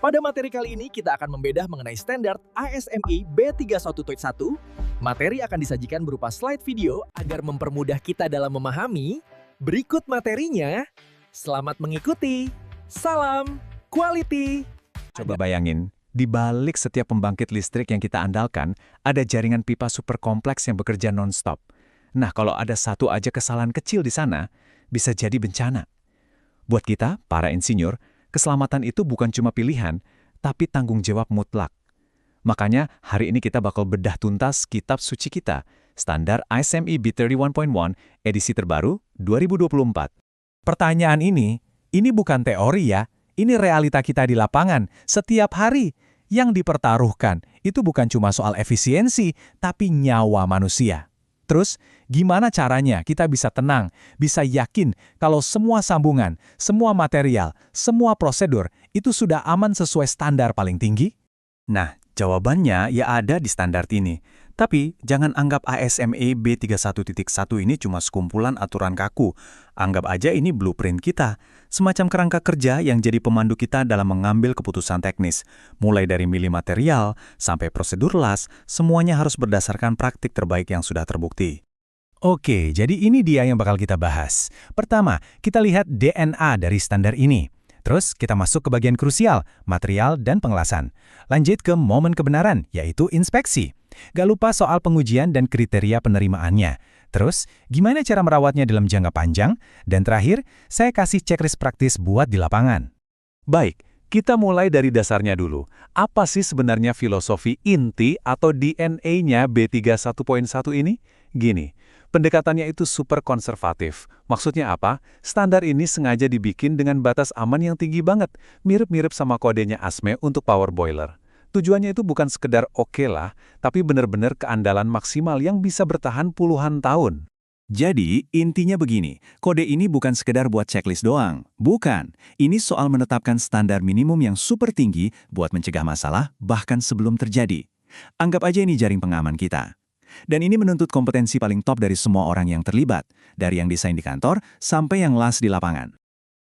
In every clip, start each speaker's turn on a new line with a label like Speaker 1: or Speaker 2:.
Speaker 1: Pada materi kali ini kita akan membedah mengenai standar ASME B31.1. Materi akan disajikan berupa slide video agar mempermudah kita dalam memahami. Berikut materinya. Selamat mengikuti. Salam quality.
Speaker 2: Coba bayangin, di balik setiap pembangkit listrik yang kita andalkan, ada jaringan pipa super kompleks yang bekerja non-stop. Nah, kalau ada satu aja kesalahan kecil di sana, bisa jadi bencana. Buat kita, para insinyur, keselamatan itu bukan cuma pilihan, tapi tanggung jawab mutlak. Makanya, hari ini kita bakal bedah tuntas kitab suci kita, standar ASME B31.1, edisi terbaru 2024. Pertanyaan ini bukan teori ya, ini realita kita di lapangan, setiap hari. Yang dipertaruhkan, itu bukan cuma soal efisiensi, tapi nyawa manusia. Terus, gimana caranya kita bisa tenang, bisa yakin kalau semua sambungan, semua material, semua prosedur itu sudah aman sesuai standar paling tinggi? Nah, jawabannya ya ada di standar ini. Tapi, jangan anggap ASME B31.1 ini cuma sekumpulan aturan kaku. Anggap aja ini blueprint kita, semacam kerangka kerja yang jadi pemandu kita dalam mengambil keputusan teknis. Mulai dari milih material, sampai prosedur las, semuanya harus berdasarkan praktik terbaik yang sudah terbukti. Oke, jadi ini dia yang bakal kita bahas. Pertama, kita lihat DNA dari standar ini. Terus, kita masuk ke bagian krusial, material dan pengelasan. Lanjut ke momen kebenaran, yaitu inspeksi. Gak lupa soal pengujian dan kriteria penerimaannya. Terus, gimana cara merawatnya dalam jangka panjang? Dan terakhir, saya kasih checklist praktis buat di lapangan. Baik, kita mulai dari dasarnya dulu. Apa sih sebenarnya filosofi inti atau DNA-nya B31.1 ini? Gini, pendekatannya itu super konservatif. Maksudnya apa? Standar ini sengaja dibikin dengan batas aman yang tinggi banget, mirip-mirip sama kodenya ASME untuk power boiler. Tujuannya itu bukan sekedar oke lah, tapi benar-benar keandalan maksimal yang bisa bertahan puluhan tahun. Jadi, intinya begini, kode ini bukan sekedar buat checklist doang. Bukan, ini soal menetapkan standar minimum yang super tinggi buat mencegah masalah bahkan sebelum terjadi. Anggap aja ini jaring pengaman kita. Dan ini menuntut kompetensi paling top dari semua orang yang terlibat, dari yang desain di kantor sampai yang las di lapangan.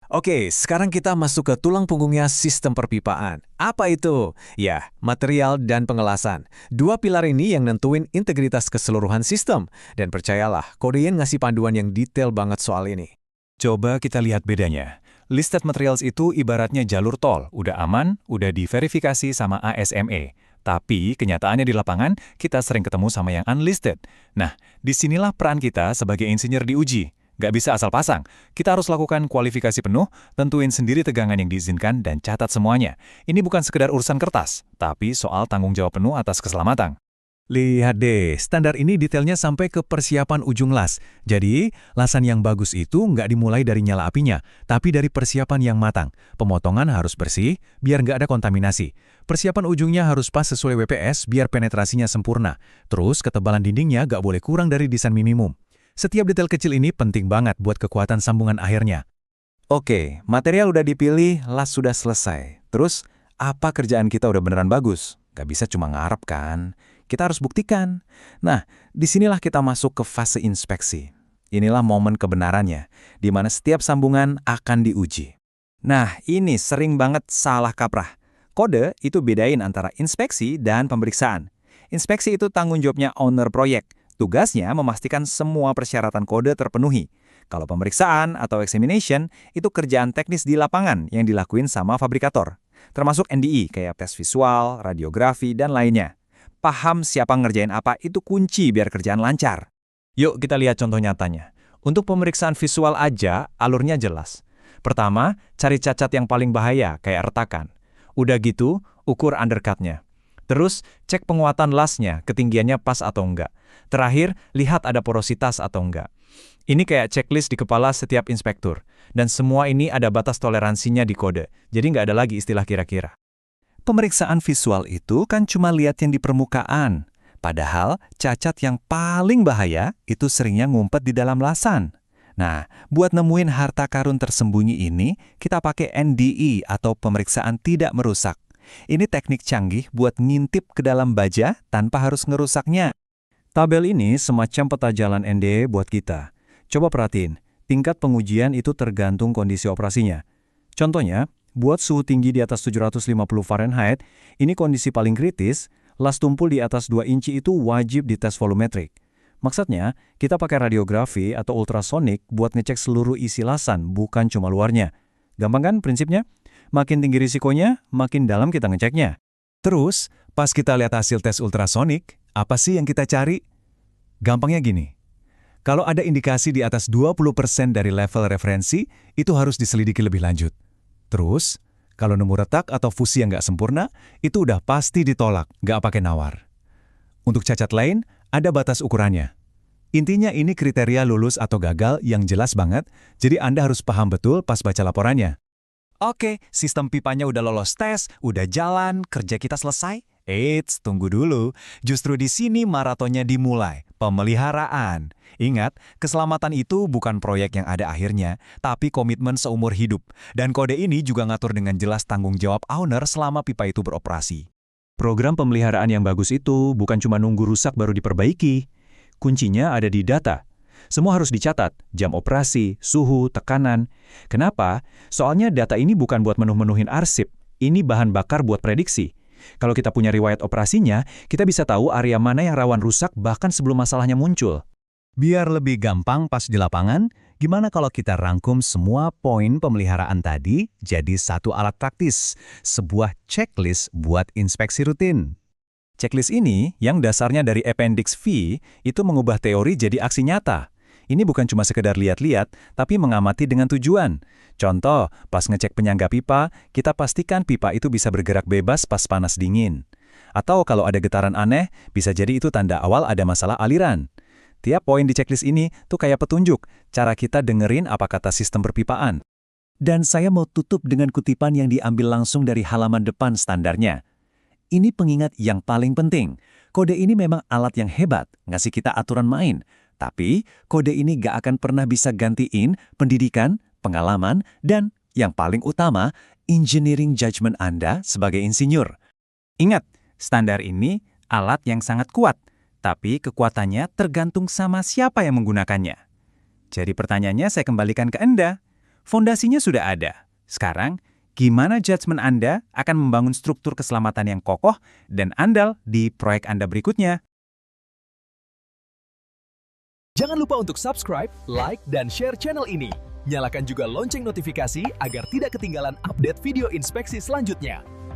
Speaker 2: Oke, sekarang kita masuk ke tulang punggungnya sistem perpipaan. Apa itu? Ya, material dan pengelasan. Dua pilar ini yang nentuin integritas keseluruhan sistem. Dan percayalah, Kodean ngasih panduan yang detail banget soal ini. Coba kita lihat bedanya. Listed materials itu ibaratnya jalur tol. Udah aman, udah diverifikasi sama ASME. Tapi kenyataannya di lapangan, kita sering ketemu sama yang unlisted. Nah, disinilah peran kita sebagai insinyur diuji. Nggak bisa asal pasang. Kita harus lakukan kualifikasi penuh, tentuin sendiri tegangan yang diizinkan, dan catat semuanya. Ini bukan sekedar urusan kertas, tapi soal tanggung jawab penuh atas keselamatan. Lihat deh, standar ini detailnya sampai ke persiapan ujung las. Jadi, lasan yang bagus itu nggak dimulai dari nyala apinya, tapi dari persiapan yang matang. Pemotongan harus bersih, biar nggak ada kontaminasi. Persiapan ujungnya harus pas sesuai WPS, biar penetrasinya sempurna. Terus, ketebalan dindingnya nggak boleh kurang dari desain minimum. Setiap detail kecil ini penting banget buat kekuatan sambungan akhirnya. Oke, material udah dipilih, las sudah selesai. Terus, apa kerjaan kita udah beneran bagus? Gak bisa cuma ngarep kan? Kita harus buktikan. Nah, disinilah kita masuk ke fase inspeksi. Inilah momen kebenarannya, di mana setiap sambungan akan diuji. Nah, ini sering banget salah kaprah. Kode itu bedain antara inspeksi dan pemeriksaan. Inspeksi itu tanggung jawabnya owner proyek. Tugasnya memastikan semua persyaratan kode terpenuhi. Kalau pemeriksaan atau examination, itu kerjaan teknis di lapangan yang dilakuin sama fabrikator. Termasuk NDI kayak tes visual, radiografi, dan lainnya. Paham siapa ngerjain apa itu kunci biar kerjaan lancar. Yuk kita lihat contoh nyatanya. Untuk pemeriksaan visual aja, alurnya jelas. Pertama, cari cacat yang paling bahaya kayak retakan. Udah gitu, ukur undercutnya. Terus, cek penguatan lasnya, ketinggiannya pas atau enggak. Terakhir, lihat ada porositas atau enggak. Ini kayak checklist di kepala setiap inspektur. Dan semua ini ada batas toleransinya di kode. Jadi nggak ada lagi istilah kira-kira. Pemeriksaan visual itu kan cuma lihat yang di permukaan. Padahal, cacat yang paling bahaya itu seringnya ngumpet di dalam lasan. Nah, buat nemuin harta karun tersembunyi ini, kita pakai NDE atau pemeriksaan tidak merusak. Ini teknik canggih buat ngintip ke dalam baja tanpa harus ngerusaknya. Tabel ini semacam peta jalan NDE buat kita. Coba perhatiin, tingkat pengujian itu tergantung kondisi operasinya. Contohnya, Buat suhu tinggi di atas 750 Fahrenheit, ini kondisi paling kritis, las tumpul di atas 2 inci itu wajib dites volumetrik. Maksudnya, kita pakai radiografi atau ultrasonik buat ngecek seluruh isi lasan, bukan cuma luarnya. Gampang kan prinsipnya? Makin tinggi risikonya, makin dalam kita ngeceknya. Terus, pas kita lihat hasil tes ultrasonik, apa sih yang kita cari? Gampangnya gini. Kalau ada indikasi di atas 20% dari level referensi, itu harus diselidiki lebih lanjut. Terus, kalau nemu retak atau fusi yang nggak sempurna, itu udah pasti ditolak, nggak pakai nawar. Untuk cacat lain, ada batas ukurannya. Intinya ini kriteria lulus atau gagal yang jelas banget, jadi Anda harus paham betul pas baca laporannya. Oke, sistem pipanya udah lolos tes, udah jalan, kerja kita selesai. Eits, tunggu dulu. Justru di sini maratonnya dimulai, pemeliharaan. Ingat, keselamatan itu bukan proyek yang ada akhirnya, tapi komitmen seumur hidup. Dan kode ini juga ngatur dengan jelas tanggung jawab owner selama pipa itu beroperasi. Program pemeliharaan yang bagus itu bukan cuma nunggu rusak baru diperbaiki. Kuncinya ada di data. Semua harus dicatat, jam operasi, suhu, tekanan. Kenapa? Soalnya data ini bukan buat menuhin arsip, ini bahan bakar buat prediksi. Kalau kita punya riwayat operasinya, kita bisa tahu area mana yang rawan rusak bahkan sebelum masalahnya muncul. Biar lebih gampang pas di lapangan, gimana kalau kita rangkum semua poin pemeliharaan tadi jadi satu alat praktis, sebuah checklist buat inspeksi rutin. Checklist ini, yang dasarnya dari Appendix V, itu mengubah teori jadi aksi nyata. Ini bukan cuma sekedar lihat-lihat, tapi mengamati dengan tujuan. Contoh, pas ngecek penyangga pipa, kita pastikan pipa itu bisa bergerak bebas pas panas dingin. Atau kalau ada getaran aneh, bisa jadi itu tanda awal ada masalah aliran. Tiap poin di checklist ini tuh kayak petunjuk, cara kita dengerin apa kata sistem perpipaan. Dan saya mau tutup dengan kutipan yang diambil langsung dari halaman depan standarnya. Ini pengingat yang paling penting. Kode ini memang alat yang hebat, ngasih kita aturan main. Tapi, kode ini gak akan pernah bisa gantiin pendidikan, pengalaman, dan yang paling utama, engineering judgment Anda sebagai insinyur. Ingat, standar ini alat yang sangat kuat, tapi kekuatannya tergantung sama siapa yang menggunakannya. Jadi pertanyaannya saya kembalikan ke Anda. Fondasinya sudah ada. Sekarang, gimana judgment Anda akan membangun struktur keselamatan yang kokoh dan andal di proyek Anda berikutnya?
Speaker 1: Jangan lupa untuk subscribe, like, dan share channel ini. Nyalakan juga lonceng notifikasi agar tidak ketinggalan update video inspeksi selanjutnya.